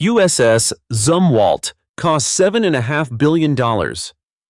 USS Zumwalt costs $7.5 billion.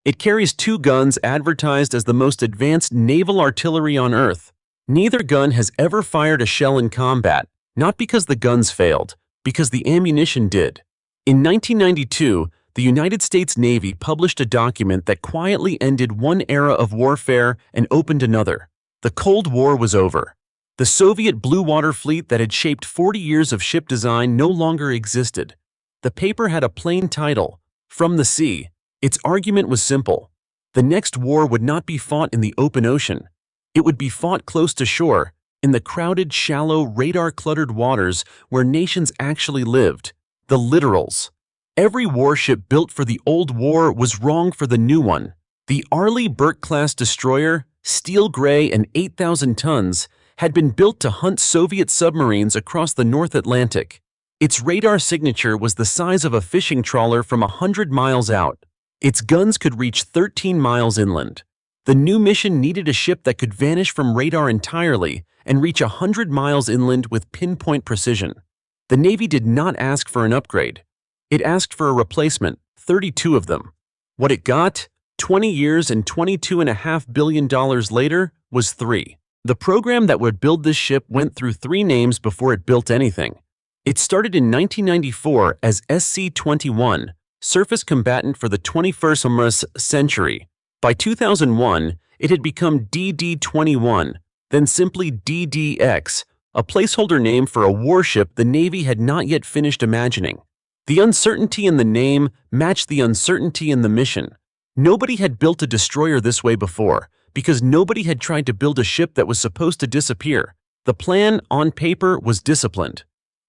It carries 2 guns advertised as the most advanced naval artillery on Earth. Neither gun has ever fired a shell in combat, not because the guns failed, because the ammunition did. In 1992, the United States Navy published a document that quietly ended one era of warfare and opened another. The Cold War was over. The Soviet Blue Water Fleet that had shaped 40 years of ship design no longer existed. The paper had a plain title, From the Sea. Its argument was simple. The next war would not be fought in the open ocean. It would be fought close to shore, in the crowded, shallow, radar-cluttered waters where nations actually lived, the littorals. Every warship built for the old war was wrong for the new one. The Arleigh Burke-class destroyer, steel gray and 8,000 tons, had been built to hunt Soviet submarines across the North Atlantic. Its radar signature was the size of a fishing trawler from 100 miles out. Its guns could reach 13 miles inland. The new mission needed a ship that could vanish from radar entirely and reach 100 miles inland with pinpoint precision. The Navy did not ask for an upgrade. It asked for a replacement, 32 of them. What it got, 20 years and $22.5 billion later, was 3. The program that would build this ship went through 3 names before it built anything. It started in 1994 as SC-21, Surface Combatant for the 21st Century. By 2001, it had become DD-21, then simply DDX, a placeholder name for a warship the Navy had not yet finished imagining. The uncertainty in the name matched the uncertainty in the mission. Nobody had built a destroyer this way before, because nobody had tried to build a ship that was supposed to disappear. The plan, on paper, was disciplined.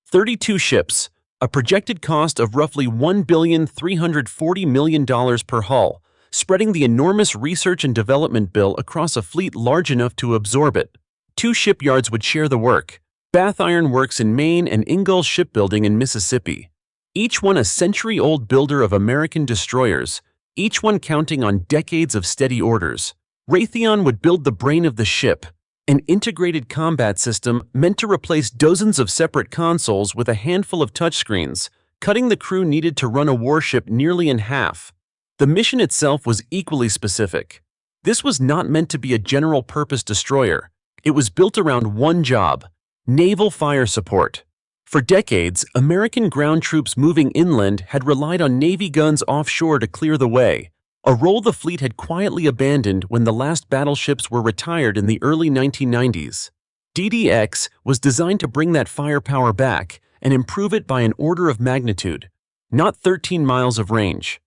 32 ships, a projected cost of roughly $1.34 billion per hull, spreading the enormous research and development bill across a fleet large enough to absorb it. 2 shipyards would share the work, Bath Iron Works in Maine and Ingalls Shipbuilding in Mississippi. Each one a century-old builder of American destroyers, each one counting on decades of steady orders. Raytheon would build the brain of the ship, an integrated combat system meant to replace dozens of separate consoles with a handful of touchscreens, cutting the crew needed to run a warship nearly in half. The mission itself was equally specific. This was not meant to be a general-purpose destroyer. It was built around one job: naval fire support. For decades, American ground troops moving inland had relied on Navy guns offshore to clear the way, a role the fleet had quietly abandoned when the last battleships were retired in the early 1990s. DDX was designed to bring that firepower back and improve it by an order of magnitude. Not 13 miles of range.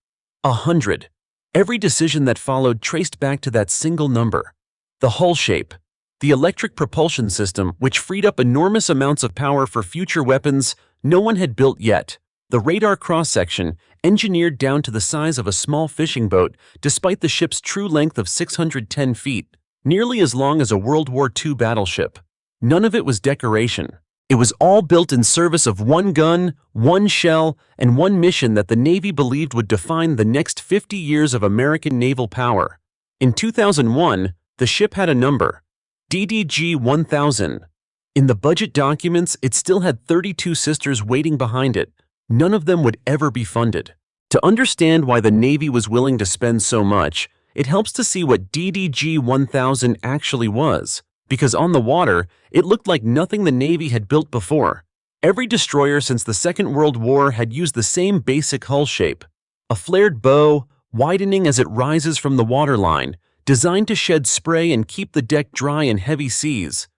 100. Every decision that followed traced back to that single number. The hull shape. The electric propulsion system, which freed up enormous amounts of power for future weapons no one had built yet. The radar cross-section, engineered down to the size of a small fishing boat despite the ship's true length of 610 feet, nearly as long as a World War II battleship. None of it was decoration. It was all built in service of one gun, one shell, and one mission that the Navy believed would define the next 50 years of American naval power. In 2001, the ship had a number: DDG-1000. In the budget documents, it still had 32 sisters waiting behind it. None of them would ever be funded. To understand why the Navy was willing to spend so much, it helps to see what DDG-1000 actually was, because on the water, it looked like nothing the Navy had built before. Every destroyer since the Second World War had used the same basic hull shape: a flared bow, widening as it rises from the waterline, designed to shed spray and keep the deck dry in heavy seas.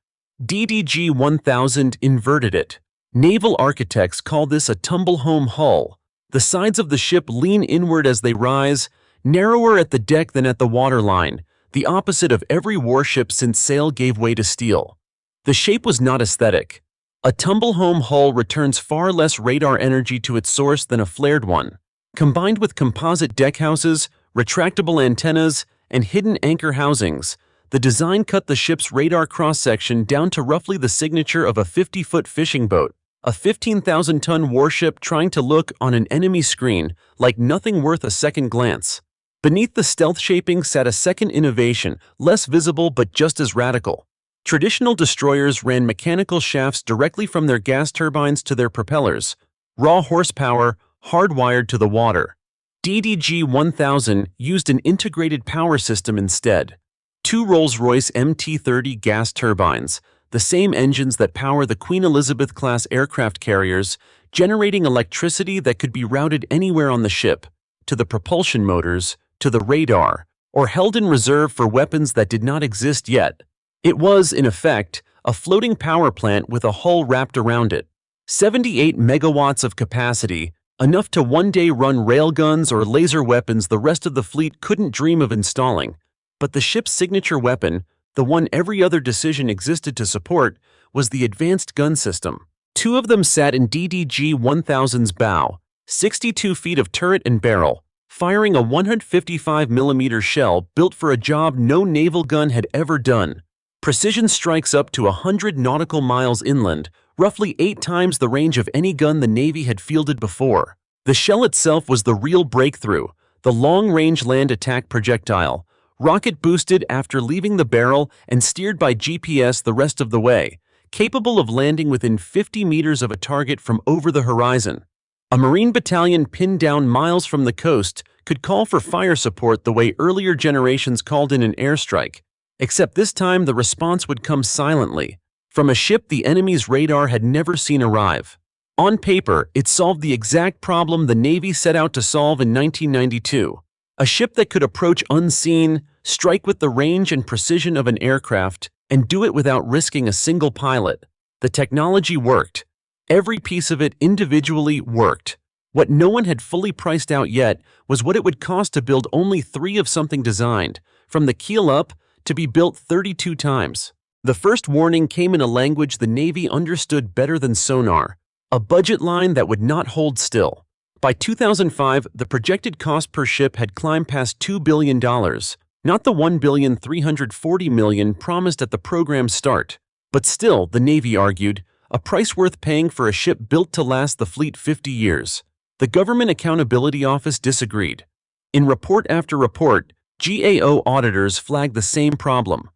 DDG-1000 inverted it. Naval architects call this a tumblehome hull. The sides of the ship lean inward as they rise, narrower at the deck than at the waterline, the opposite of every warship since sail gave way to steel. The shape was not aesthetic. A tumblehome hull returns far less radar energy to its source than a flared one. Combined with composite deckhouses, retractable antennas, and hidden anchor housings, the design cut the ship's radar cross-section down to roughly the signature of a 50-foot fishing boat, a 15,000-ton warship trying to look on an enemy screen like nothing worth a second glance. Beneath the stealth shaping sat a second innovation, less visible but just as radical. Traditional destroyers ran mechanical shafts directly from their gas turbines to their propellers. raw horsepower hardwired to the water. DDG-1000 used an integrated power system instead. Two Rolls-Royce MT-30 gas turbines, the same engines that power the Queen Elizabeth-class aircraft carriers, generating electricity that could be routed anywhere on the ship, to the propulsion motors, to the radar, or held in reserve for weapons that did not exist yet. It was, in effect, a floating power plant with a hull wrapped around it. 78 megawatts of capacity, enough to one day run railguns or laser weapons the rest of the fleet couldn't dream of installing. But the ship's signature weapon, the one every other decision existed to support, was the advanced gun system. Two of them sat in DDG-1000's bow, 62 feet of turret and barrel, firing a 155mm shell built for a job no naval gun had ever done. Precision strikes up to 100 nautical miles inland, roughly 8 times the range of any gun the Navy had fielded before. The shell itself was the real breakthrough, the long-range land attack projectile, rocket-boosted after leaving the barrel and steered by GPS the rest of the way, capable of landing within 50 meters of a target from over the horizon. A Marine battalion pinned down miles from the coast could call for fire support the way earlier generations called in an airstrike, except this time the response would come silently, from a ship the enemy's radar had never seen arrive. On paper, it solved the exact problem the Navy set out to solve in 1992. A ship that could approach unseen, strike with the range and precision of an aircraft, and do it without risking a single pilot. The technology worked. Every piece of it individually worked. What no one had fully priced out yet was what it would cost to build only 3 of something designed, from the keel up, to be built 32 times. The first warning came in a language the Navy understood better than sonar, a budget line that would not hold still. By 2005, the projected cost per ship had climbed past $2 billion, not the $1.34 billion promised at the program's start. But still, the Navy argued, a price worth paying for a ship built to last the fleet 50 years. The Government Accountability Office disagreed. In report after report, GAO auditors flagged the same problem.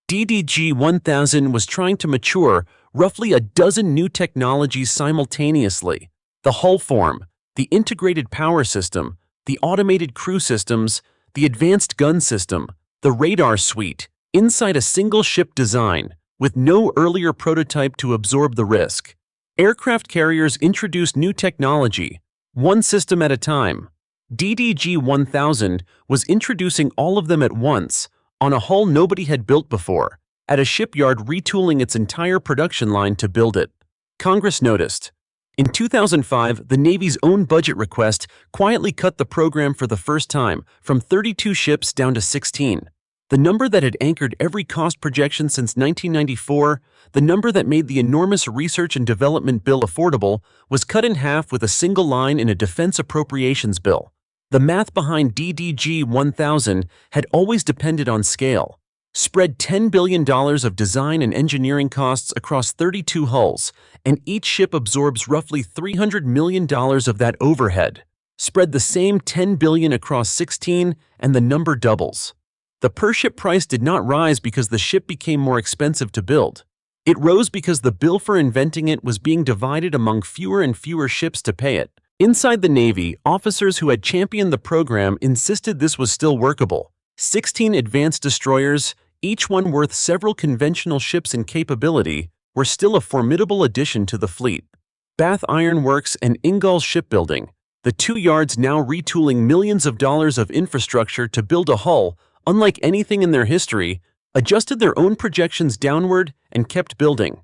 DDG-1000 was trying to mature roughly a dozen new technologies simultaneously. The hull form, the integrated power system, the automated crew systems, the advanced gun system, the radar suite, inside a single ship design, with no earlier prototype to absorb the risk. Aircraft carriers introduced new technology, one system at a time. DDG-1000 was introducing all of them at once, on a hull nobody had built before, at a shipyard retooling its entire production line to build it. Congress noticed. In 2005, the Navy's own budget request quietly cut the program for the first time, from 32 ships down to 16. The number that had anchored every cost projection since 1994, the number that made the enormous research and development bill affordable, was cut in half with a single line in a defense appropriations bill. The math behind DDG-1000 had always depended on scale. Spread $10 billion of design and engineering costs across 32 hulls, and each ship absorbs roughly $300 million of that overhead. Spread the same $10 billion across 16, and the number doubles. The per-ship price did not rise because the ship became more expensive to build. It rose because the bill for inventing it was being divided among fewer and fewer ships to pay it. Inside the Navy, officers who had championed the program insisted this was still workable. 16 advanced destroyers, each one worth several conventional ships in capability, were still a formidable addition to the fleet. Bath Iron Works and Ingalls Shipbuilding, the 2 yards now retooling millions of dollars of infrastructure to build a hull, unlike anything in their history, adjusted their own projections downward and kept building.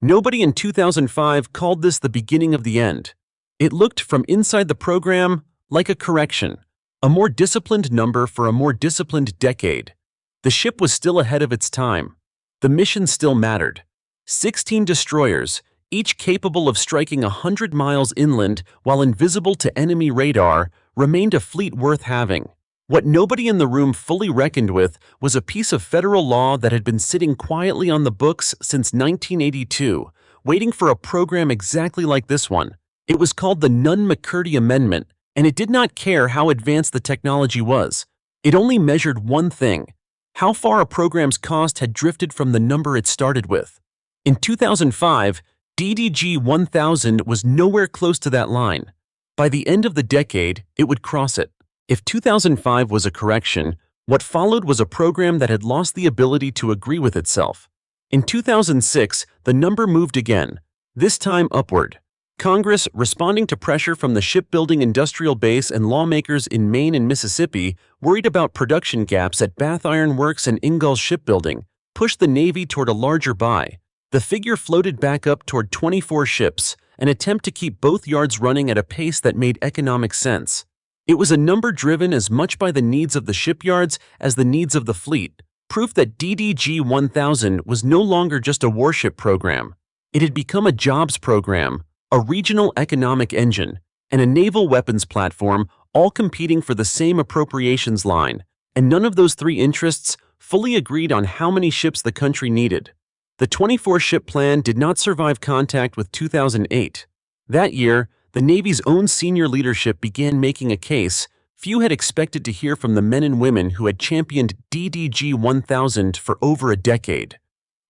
Nobody in 2005 called this the beginning of the end. It looked from inside the program like a correction, a more disciplined number for a more disciplined decade. The ship was still ahead of its time. The mission still mattered. 16 destroyers, each capable of striking 100 miles inland while invisible to enemy radar, remained a fleet worth having. What nobody in the room fully reckoned with was a piece of federal law that had been sitting quietly on the books since 1982, waiting for a program exactly like this one. It was called the Nunn-McCurdy Amendment, and it did not care how advanced the technology was. It only measured one thing: how far a program's cost had drifted from the number it started with. In 2005, DDG-1000 was nowhere close to that line. By the end of the decade, it would cross it. If 2005 was a correction, what followed was a program that had lost the ability to agree with itself. In 2006, the number moved again, this time upward. Congress, responding to pressure from the shipbuilding industrial base and lawmakers in Maine and Mississippi, worried about production gaps at Bath Iron Works and Ingalls Shipbuilding, pushed the Navy toward a larger buy. The figure floated back up toward 24 ships, an attempt to keep both yards running at a pace that made economic sense. It was a number driven as much by the needs of the shipyards as the needs of the fleet, proof that DDG-1000 was no longer just a warship program. It had become a jobs program, a regional economic engine, and a naval weapons platform, all competing for the same appropriations line, and none of those three interests fully agreed on how many ships the country needed. The 24-ship plan did not survive contact with 2008. That year, the Navy's own senior leadership began making a case few had expected to hear from the men and women who had championed DDG-1000 for over a decade.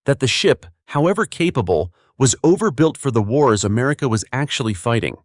That the ship, however capable, was overbuilt for the wars America was actually fighting.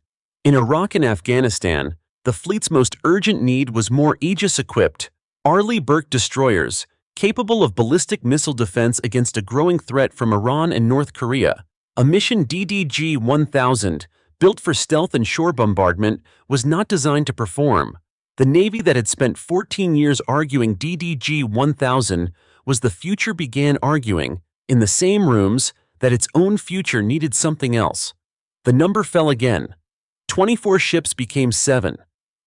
In Iraq and Afghanistan, the fleet's most urgent need was more Aegis-equipped, Arleigh Burke destroyers, capable of ballistic missile defense against a growing threat from Iran and North Korea. A mission DDG-1000, built for stealth and shore bombardment, was not designed to perform. The Navy that had spent 14 years arguing DDG-1000 was the future began arguing, in the same rooms, that its own future needed something else. The number fell again. 24 ships became 7.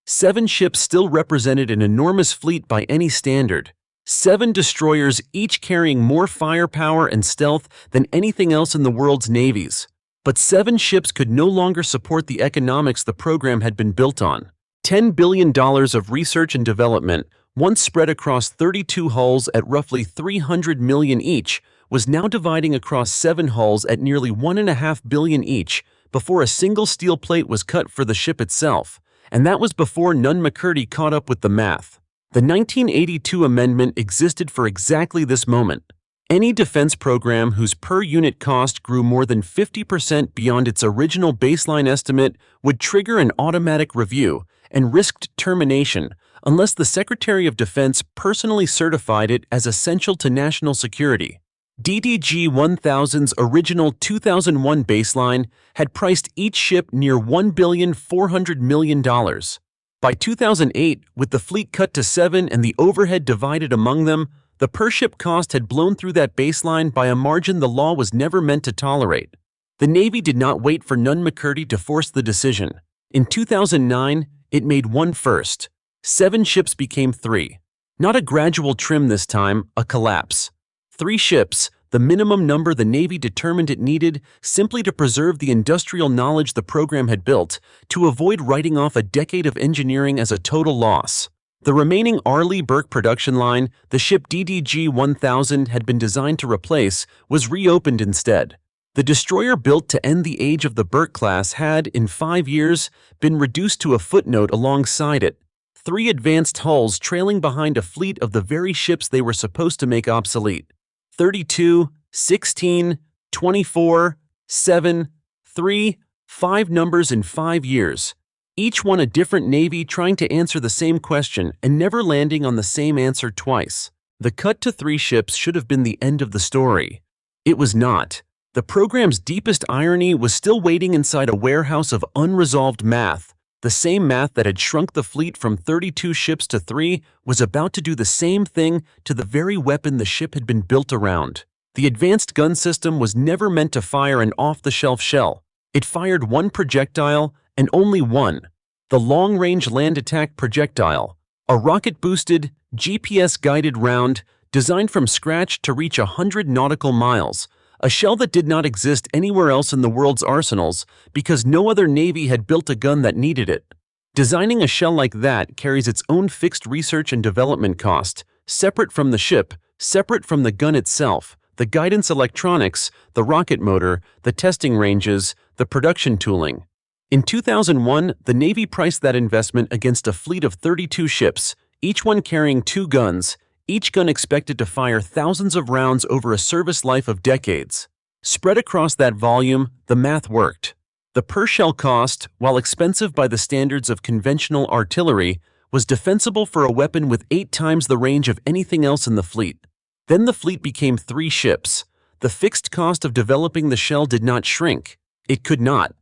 7 ships still represented an enormous fleet by any standard. 7 destroyers, each carrying more firepower and stealth than anything else in the world's navies. But 7 ships could no longer support the economics the program had been built on. $10 billion of research and development, once spread across 32 hulls at roughly $300 million each, was now dividing across 7 hulls at nearly $1.5 billion each before a single steel plate was cut for the ship itself, and that was before Nunn-McCurdy caught up with the math. The 1982 amendment existed for exactly this moment. Any defense program whose per-unit cost grew more than 50% beyond its original baseline estimate would trigger an automatic review and risked termination unless the Secretary of Defense personally certified it as essential to national security. DDG-1000's original 2001 baseline had priced each ship near $1.4 billion. By 2008, with the fleet cut to 7 and the overhead divided among them, the per-ship cost had blown through that baseline by a margin the law was never meant to tolerate. The Navy did not wait for Nunn-McCurdy to force the decision. In 2009, it made one first. 7 ships became 3. Not a gradual trim this time, a collapse. 3 ships, the minimum number the Navy determined it needed simply to preserve the industrial knowledge the program had built, to avoid writing off a decade of engineering as a total loss. The remaining Arleigh Burke production line, the ship DDG-1000 had been designed to replace, was reopened instead. The destroyer built to end the age of the Burke-class had, in 5 years, been reduced to a footnote alongside it, 3 advanced hulls trailing behind a fleet of the very ships they were supposed to make obsolete. 32, 16, 24, 7, 3, 5 numbers in 5 years. Each one a different Navy trying to answer the same question and never landing on the same answer twice. The cut to 3 ships should have been the end of the story. It was not. The program's deepest irony was still waiting inside a warehouse of unresolved math. The same math that had shrunk the fleet from 32 ships to 3 was about to do the same thing to the very weapon the ship had been built around. The advanced gun system was never meant to fire an off-the-shelf shell. It fired one projectile, and only one. The long-range land attack projectile, a rocket-boosted, GPS-guided round designed from scratch to reach 100 nautical miles, a shell that did not exist anywhere else in the world's arsenals because no other Navy had built a gun that needed it. Designing a shell like that carries its own fixed research and development cost, separate from the ship, separate from the gun itself, the guidance electronics, the rocket motor, the testing ranges, the production tooling. In 2001, the Navy priced that investment against a fleet of 32 ships, each one carrying 2 guns, each gun expected to fire thousands of rounds over a service life of decades. Spread across that volume, the math worked. The per-shell cost, while expensive by the standards of conventional artillery, was defensible for a weapon with 8 times the range of anything else in the fleet. Then the fleet became 3 ships. The fixed cost of developing the shell did not shrink. It could not.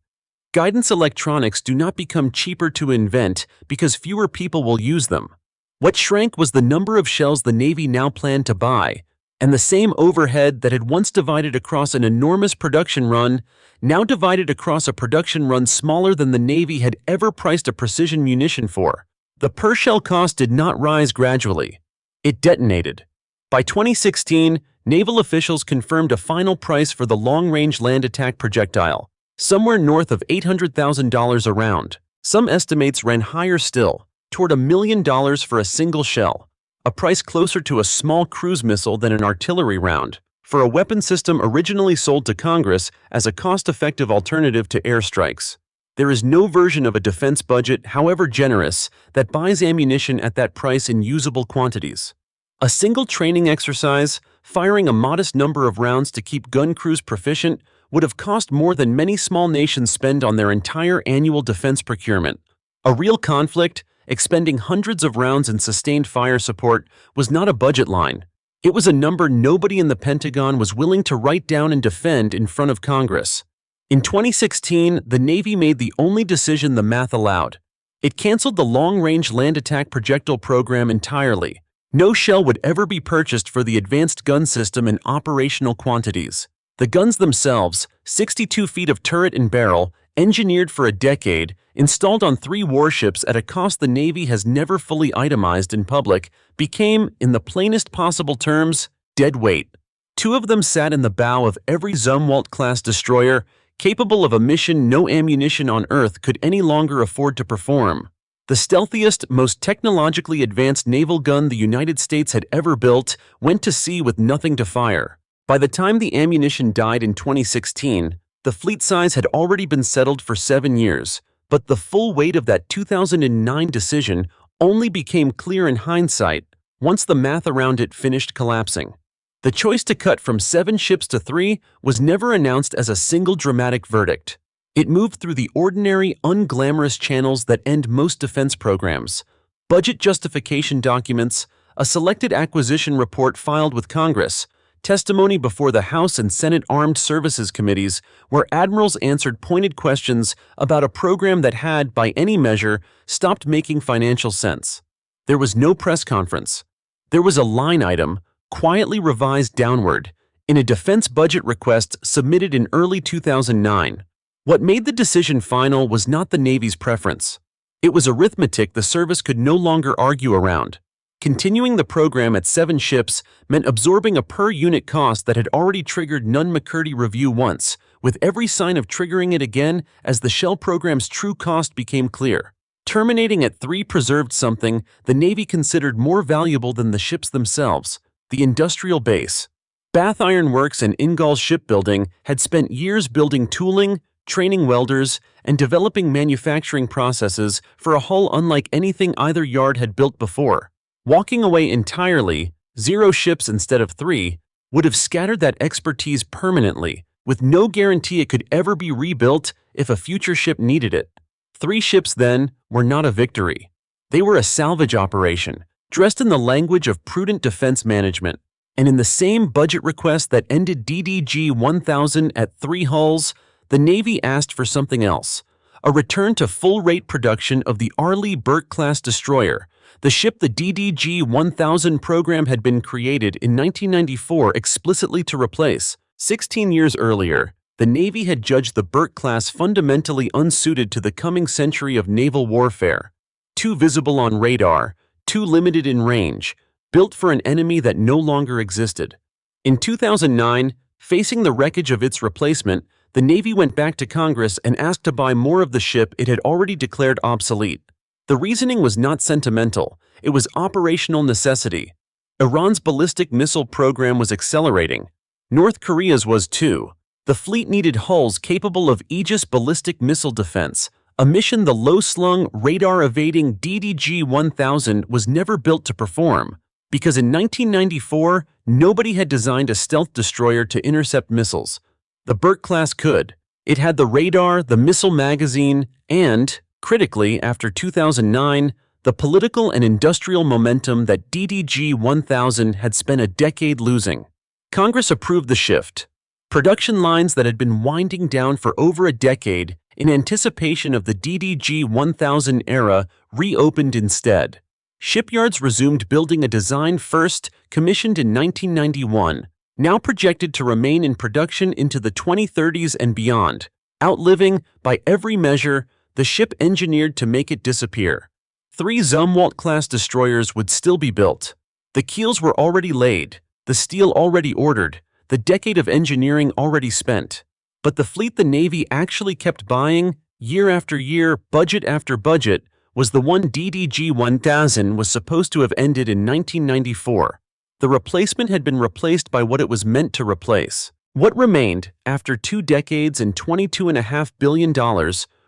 Guidance electronics do not become cheaper to invent because fewer people will use them. What shrank was the number of shells the Navy now planned to buy, and the same overhead that had once divided across an enormous production run now divided across a production run smaller than the Navy had ever priced a precision munition for. The per-shell cost did not rise gradually. It detonated. By 2016, naval officials confirmed a final price for the long-range land attack projectile, somewhere north of $800,000 a round. Some estimates ran higher still, toward $1 million for a single shell, a price closer to a small cruise missile than an artillery round, for a weapon system originally sold to Congress as a cost-effective alternative to airstrikes. There is no version of a defense budget, however generous, that buys ammunition at that price in usable quantities. A single training exercise, firing a modest number of rounds to keep gun crews proficient, would have cost more than many small nations spend on their entire annual defense procurement. A real conflict, expending hundreds of rounds in sustained fire support, was not a budget line. It was a number nobody in the Pentagon was willing to write down and defend in front of Congress. In 2016, the Navy made the only decision the math allowed. It canceled the long-range land attack projectile program entirely. No shell would ever be purchased for the advanced gun system in operational quantities. The guns themselves, 62 feet of turret and barrel, engineered for a decade, installed on 3 warships at a cost the Navy has never fully itemized in public, became, in the plainest possible terms, dead weight. 2 of them sat in the bow of every Zumwalt-class destroyer, capable of a mission no ammunition on Earth could any longer afford to perform. The stealthiest, most technologically advanced naval gun the United States had ever built went to sea with nothing to fire. By the time the ammunition died in 2016, the fleet size had already been settled for 7 years, but the full weight of that 2009 decision only became clear in hindsight once the math around it finished collapsing. The choice to cut from 7 ships to 3 was never announced as a single dramatic verdict. It moved through the ordinary, unglamorous channels that end most defense programs: budget justification documents, a selected acquisition report filed with Congress, testimony before the House and Senate Armed Services Committees, where admirals answered pointed questions about a program that had, by any measure, stopped making financial sense. There was no press conference. There was a line item, quietly revised downward, in a defense budget request submitted in early 2009. What made the decision final was not the Navy's preference. It was arithmetic the service could no longer argue around. Continuing the program at 7 ships meant absorbing a per-unit cost that had already triggered Nunn-McCurdy review once, with every sign of triggering it again as the shell program's true cost became clear. Terminating at 3 preserved something the Navy considered more valuable than the ships themselves: the industrial base. Bath Iron Works and Ingalls Shipbuilding had spent years building tooling, training welders, and developing manufacturing processes for a hull unlike anything either yard had built before. Walking away entirely, 0 ships instead of 3, would have scattered that expertise permanently, with no guarantee it could ever be rebuilt if a future ship needed it. 3 ships, then, were not a victory. They were a salvage operation, dressed in the language of prudent defense management, and in the same budget request that ended DDG 1000 at 3 hulls, the Navy asked for something else: a return to full-rate production of the Arleigh-Burke-class destroyer, the ship the DDG 1000 program had been created in 1994 explicitly to replace. 16 years earlier, the Navy had judged the Burke-class fundamentally unsuited to the coming century of naval warfare. Too visible on radar, too limited in range, built for an enemy that no longer existed. In 2009, facing the wreckage of its replacement, the Navy went back to Congress and asked to buy more of the ship it had already declared obsolete. The reasoning was not sentimental, it was operational necessity. Iran's ballistic missile program was accelerating. North Korea's was too. The fleet needed hulls capable of Aegis ballistic missile defense, a mission the low-slung, radar-evading DDG 1000 was never built to perform, because in 1994, nobody had designed a stealth destroyer to intercept missiles. The Burke-class could. It had the radar, the missile magazine, and, critically, after 2009, the political and industrial momentum that DDG-1000 had spent a decade losing. Congress approved the shift. Production lines that had been winding down for over a decade in anticipation of the DDG-1000 era reopened instead. Shipyards resumed building a design first commissioned in 1991, now projected to remain in production into the 2030s and beyond, outliving, by every measure, the ship engineered to make it disappear. 3 Zumwalt-class destroyers would still be built. The keels were already laid, the steel already ordered, the decade of engineering already spent. But the fleet the Navy actually kept buying, year after year, budget after budget, was the one DDG-1000 was supposed to have ended in 1994. The replacement had been replaced by what it was meant to replace. What remained, after 2 decades and $22.5 billion,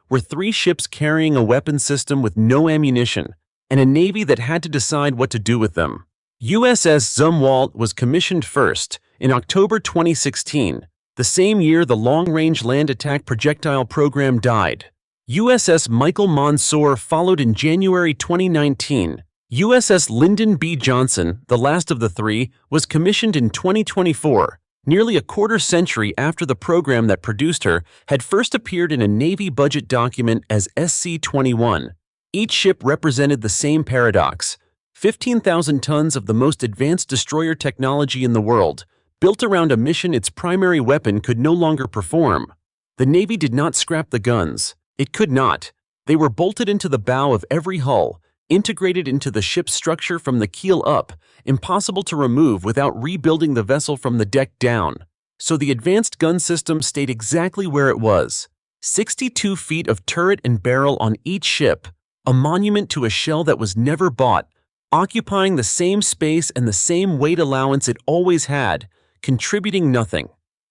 were 3 ships carrying a weapons system with no ammunition, and a Navy that had to decide what to do with them. USS Zumwalt was commissioned first, in October 2016, the same year the long-range land attack projectile program died. USS Michael Monsoor followed in January 2019. USS Lyndon B. Johnson, the last of the 3, was commissioned in 2024, nearly a quarter-century after the program that produced her had first appeared in a Navy budget document as SC-21. Each ship represented the same paradox: 15,000 tons of the most advanced destroyer technology in the world, built around a mission its primary weapon could no longer perform. The Navy did not scrap the guns. It could not. They were bolted into the bow of every hull, integrated into the ship's structure from the keel up, impossible to remove without rebuilding the vessel from the deck down. So the advanced gun system stayed exactly where it was. 62 feet of turret and barrel on each ship, a monument to a shell that was never bought, occupying the same space and the same weight allowance it always had, contributing nothing.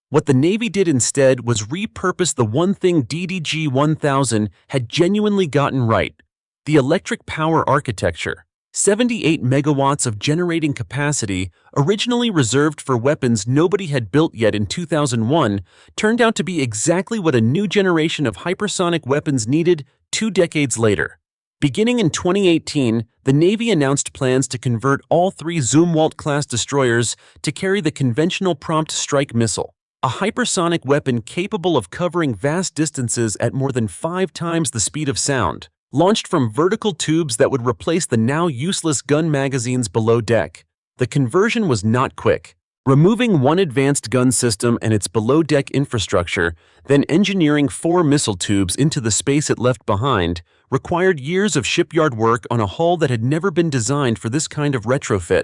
What the Navy did instead was repurpose the one thing DDG-1000 had genuinely gotten right: the electric power architecture. 78 megawatts of generating capacity, originally reserved for weapons nobody had built yet in 2001, turned out to be exactly what a new generation of hypersonic weapons needed 2 decades later. Beginning in 2018, the Navy announced plans to convert all 3 Zumwalt-class destroyers to carry the conventional prompt strike missile, a hypersonic weapon capable of covering vast distances at more than 5 times the speed of sound, launched from vertical tubes that would replace the now useless gun magazines below deck. The conversion was not quick. Removing one advanced gun system and its below-deck infrastructure, then engineering 4 missile tubes into the space it left behind, required years of shipyard work on a hull that had never been designed for this kind of retrofit.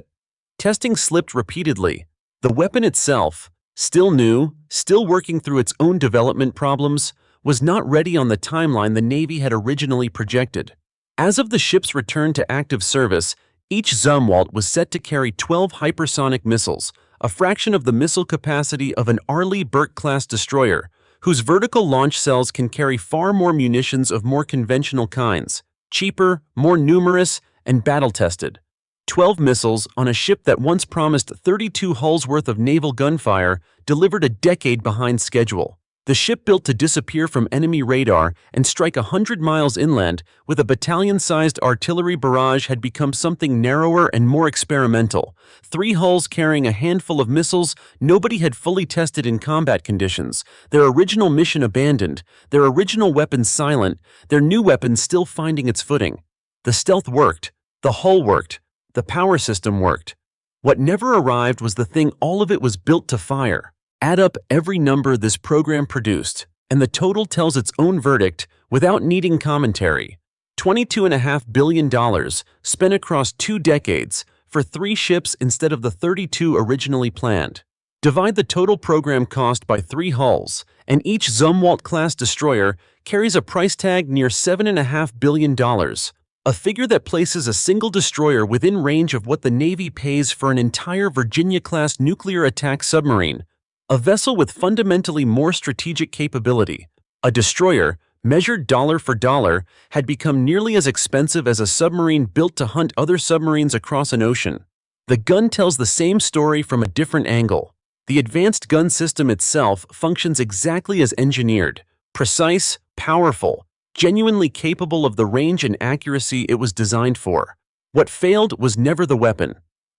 Testing slipped repeatedly. The weapon itself, still new, still working through its own development problems, was not ready on the timeline the Navy had originally projected. As of the ship's return to active service, each Zumwalt was set to carry 12 hypersonic missiles, a fraction of the missile capacity of an Arleigh Burke-class destroyer, whose vertical launch cells can carry far more munitions of more conventional kinds, cheaper, more numerous, and battle-tested. 12 missiles on a ship that once promised 32 hulls worth of naval gunfire delivered a decade behind schedule. The ship built to disappear from enemy radar and strike 100 miles inland with a battalion-sized artillery barrage had become something narrower and more experimental. 3 hulls carrying a handful of missiles nobody had fully tested in combat conditions, their original mission abandoned, their original weapons silent, their new weapons still finding its footing. The stealth worked, the hull worked, the power system worked. What never arrived was the thing all of it was built to fire. Add up every number this program produced, and the total tells its own verdict without needing commentary. $22.5 billion spent across 2 decades for 3 ships instead of the 32 originally planned. Divide the total program cost by 3 hulls, and each Zumwalt-class destroyer carries a price tag near $7.5 billion, a figure that places a single destroyer within range of what the Navy pays for an entire Virginia-class nuclear attack submarine, a vessel with fundamentally more strategic capability. A destroyer, measured dollar for dollar, had become nearly as expensive as a submarine built to hunt other submarines across an ocean. The gun tells the same story from a different angle. The advanced gun system itself functions exactly as engineered: precise, powerful, genuinely capable of the range and accuracy it was designed for. What failed was never the weapon.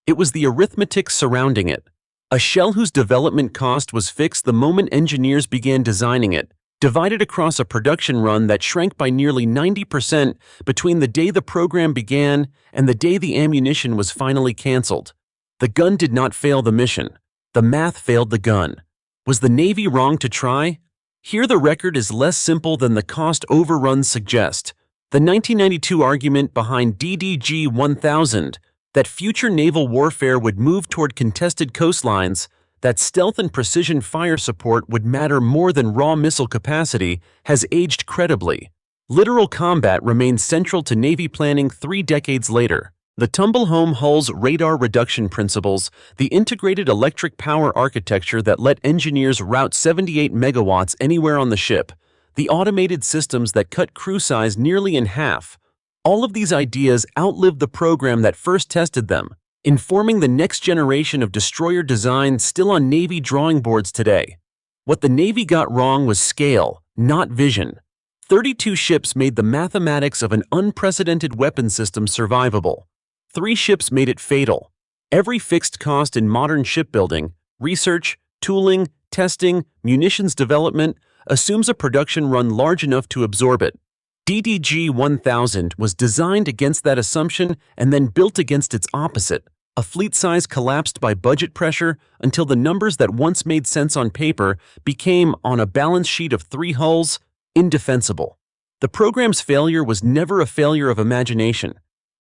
It was the arithmetic surrounding it. A shell whose development cost was fixed the moment engineers began designing it, divided across a production run that shrank by nearly 90% between the day the program began and the day the ammunition was finally canceled. The gun did not fail the mission. The math failed the gun. Was the Navy wrong to try? Here the record is less simple than the cost overruns suggest. The 1992 argument behind DDG-1000, that future naval warfare would move toward contested coastlines, that stealth and precision fire support would matter more than raw missile capacity, has aged credibly. Literal combat remains central to Navy planning 3 decades later. The tumblehome hull's radar reduction principles, the integrated electric power architecture that let engineers route 78 megawatts anywhere on the ship, the automated systems that cut crew size nearly in half, all of these ideas outlived the program that first tested them, informing the next generation of destroyer design still on Navy drawing boards today. What the Navy got wrong was scale, not vision. 32 ships made the mathematics of an unprecedented weapon system survivable. 3 ships made it fatal. Every fixed cost in modern shipbuilding, research, tooling, testing, munitions development, assumes a production run large enough to absorb it. DDG-1000 was designed against that assumption and then built against its opposite. A fleet size collapsed by budget pressure until the numbers that once made sense on paper became, on a balance sheet of 3 hulls, indefensible. The program's failure was never a failure of imagination.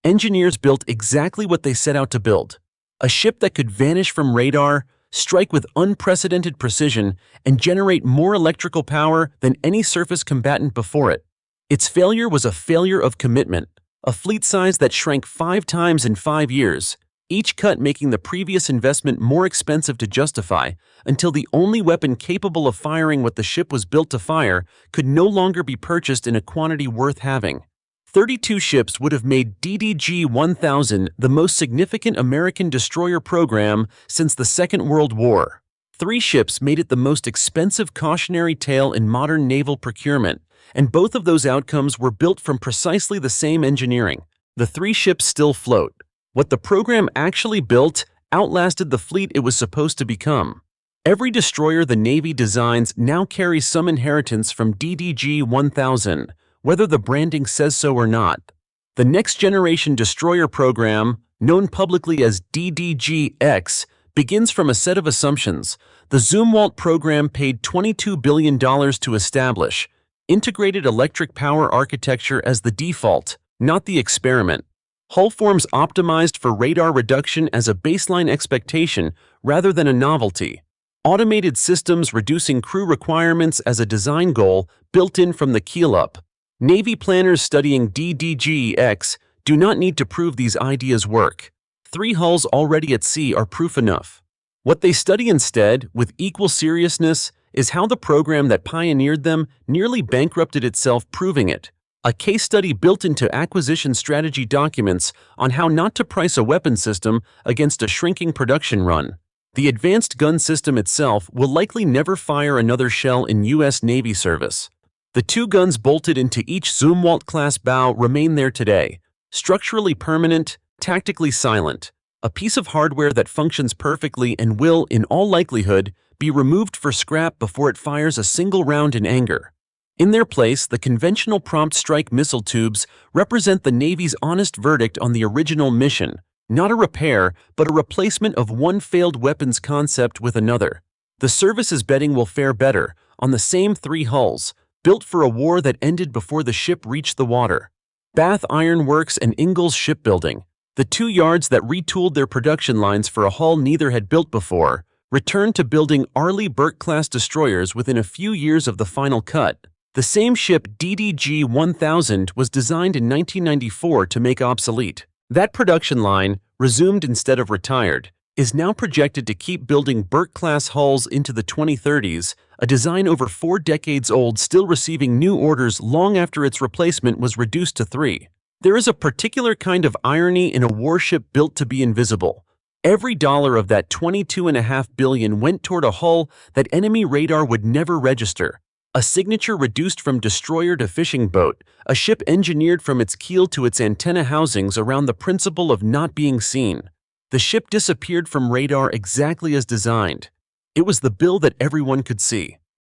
Engineers built exactly what they set out to build: a ship that could vanish from radar, strike with unprecedented precision, and generate more electrical power than any surface combatant before it. Its failure was a failure of commitment, a fleet size that shrank 5 times in 5 years, each cut making the previous investment more expensive to justify, until the only weapon capable of firing what the ship was built to fire could no longer be purchased in a quantity worth having. 32 ships would have made DDG-1000 the most significant American destroyer program since the Second World War. 3 ships made it the most expensive cautionary tale in modern naval procurement, and both of those outcomes were built from precisely the same engineering. The 3 ships still float. What the program actually built outlasted the fleet it was supposed to become. Every destroyer the Navy designs now carries some inheritance from DDG-1000, whether the branding says so or not. The Next Generation Destroyer Program, known publicly as DDG-X, begins from a set of assumptions. The Zumwalt program paid $22 billion to establish integrated electric power architecture as the default, not the experiment. Hull forms optimized for radar reduction as a baseline expectation rather than a novelty. Automated systems reducing crew requirements as a design goal built in from the keel up. Navy planners studying DDG-X do not need to prove these ideas work. 3 hulls already at sea are proof enough. What they study instead, with equal seriousness, is how the program that pioneered them nearly bankrupted itself proving it. A case study built into acquisition strategy documents on how not to price a weapon system against a shrinking production run. The advanced gun system itself will likely never fire another shell in U.S. Navy service. The 2 guns bolted into each Zumwalt-class bow remain there today, structurally permanent, tactically silent, a piece of hardware that functions perfectly and will, in all likelihood, be removed for scrap before it fires a single round in anger. In their place, the conventional prompt strike missile tubes represent the Navy's honest verdict on the original mission, not a repair, but a replacement of one failed weapons concept with another. The service is betting will fare better on the same 3 hulls, built for a war that ended before the ship reached the water. Bath Iron Works and Ingalls Shipbuilding, the 2 yards that retooled their production lines for a hull neither had built before, returned to building Arleigh-Burke-class destroyers within a few years of the final cut. The same ship DDG-1000 was designed in 1994 to make obsolete. That production line, resumed instead of retired, is now projected to keep building Burke-class hulls into the 2030s, a design over 4 decades old still receiving new orders long after its replacement was reduced to 3. There is a particular kind of irony in a warship built to be invisible. Every dollar of that $22.5 billion went toward a hull that enemy radar would never register, a signature reduced from destroyer to fishing boat, a ship engineered from its keel to its antenna housings around the principle of not being seen. The ship disappeared from radar exactly as designed. It was the bill that everyone could see.